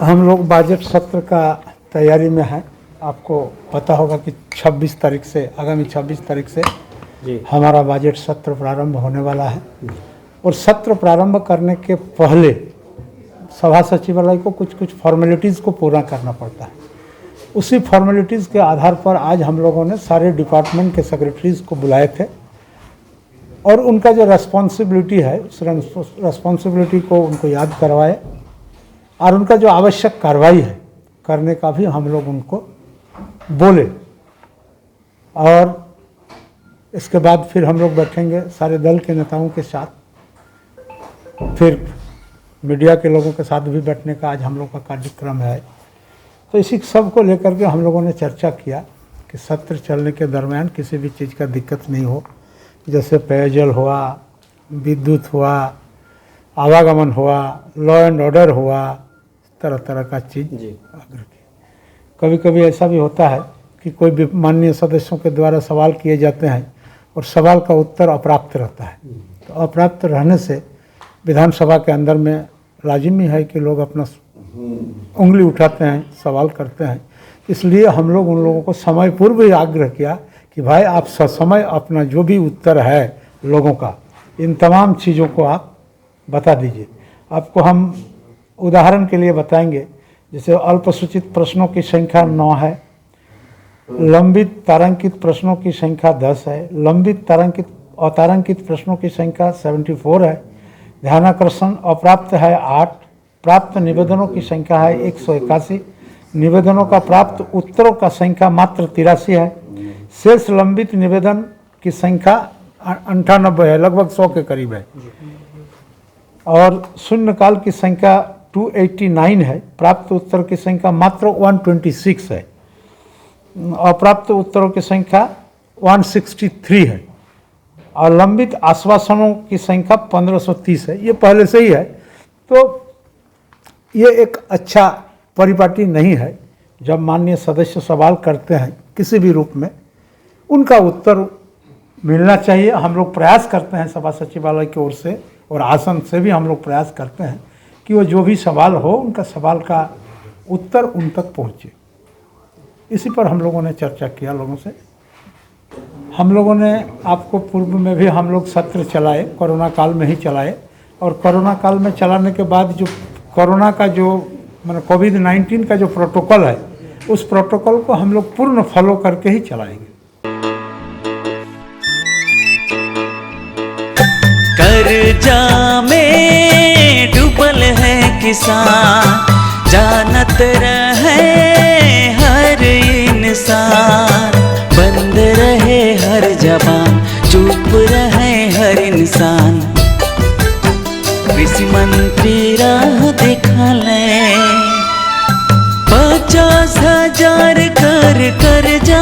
हम लोग बजट सत्र का तैयारी में हैं। आपको पता होगा कि 26 तारीख से, आगामी 26 तारीख से हमारा बजट सत्र प्रारंभ होने वाला है। और सत्र प्रारंभ करने के पहले सभा सचिवालय को कुछ फॉर्मेलिटीज़ को पूरा करना पड़ता है। उसी फॉर्मेलिटीज़ के आधार पर आज हम लोगों ने सारे डिपार्टमेंट के सेक्रेटरीज़ को बुलाए थे और उनका जो रेस्पॉन्सिबिलिटी है उस रेस्पॉन्सिबिलिटी को उनको याद करवाए और उनका जो आवश्यक कार्रवाई है करने का भी हम लोग उनको बोले। और इसके बाद फिर हम लोग बैठेंगे सारे दल के नेताओं के साथ, फिर मीडिया के लोगों के साथ भी बैठने का आज हम लोग का कार्यक्रम है। तो इसी सब को लेकर के हम लोगों ने चर्चा किया कि सत्र चलने के दरमियान किसी भी चीज़ का दिक्कत नहीं हो, जैसे पेयजल हुआ, विद्युत हुआ, आवागमन हुआ, लॉ एंड ऑर्डर हुआ, तरह तरह का चीज़ आग्रह किया। कभी कभी ऐसा भी होता है कि कोई भी माननीय सदस्यों के द्वारा सवाल किए जाते हैं और सवाल का उत्तर अप्राप्त रहता है। तो अप्राप्त रहने से विधानसभा के अंदर में लाजिमी है कि लोग अपना उंगली उठाते हैं, सवाल करते हैं। इसलिए हम लोग उन लोगों को समय पूर्व ही आग्रह किया कि भाई आप ससमय अपना जो भी उत्तर है लोगों का, इन तमाम चीज़ों को आप बता दीजिए। आपको हम उदाहरण के लिए बताएंगे, जैसे अल्पसूचित प्रश्नों की संख्या 9 है, लंबित तारांकित प्रश्नों की संख्या 10 है, लंबित तारांकित अतारांकित प्रश्नों की संख्या 74 है, ध्यानाकर्षण अप्राप्त है 8, प्राप्त निवेदनों की संख्या है 181, निवेदनों का प्राप्त उत्तरों का संख्या मात्र 83 है, शेष लंबित निवेदन की संख्या 98 है, लगभग 100 के करीब है, और शून्यकाल की संख्या 289 है, प्राप्त उत्तर की संख्या मात्र 126 है, अप्राप्त उत्तरों की संख्या 163 है और लंबित आश्वासनों की संख्या 1530 है। ये पहले से ही है। तो ये एक अच्छा परिपाटी नहीं है। जब माननीय सदस्य सवाल करते हैं किसी भी रूप में, उनका उत्तर मिलना चाहिए। हम लोग प्रयास करते हैं सभा सचिवालय की ओर से और आसन से भी हम लोग प्रयास करते हैं कि वो जो भी सवाल हो उनका सवाल का उत्तर उन तक पहुँचे। इसी पर हम लोगों ने चर्चा किया लोगों से। हम लोगों ने आपको पूर्व में भी हम लोग सत्र चलाए, कोरोना काल में ही चलाए, और कोरोना काल में चलाने के बाद जो कोरोना का जो मतलब कोविड-19 का जो प्रोटोकॉल है, उस प्रोटोकॉल को हम लोग पूर्ण फॉलो करके ही चलाएंगे। कर्जा में डूबल है किसान, जानत रहे हर इंसान, बंद रहे हर जबान, चुप रहे हर इंसान। कृषि मंत्री राह दिखाले, 50,000 कर जा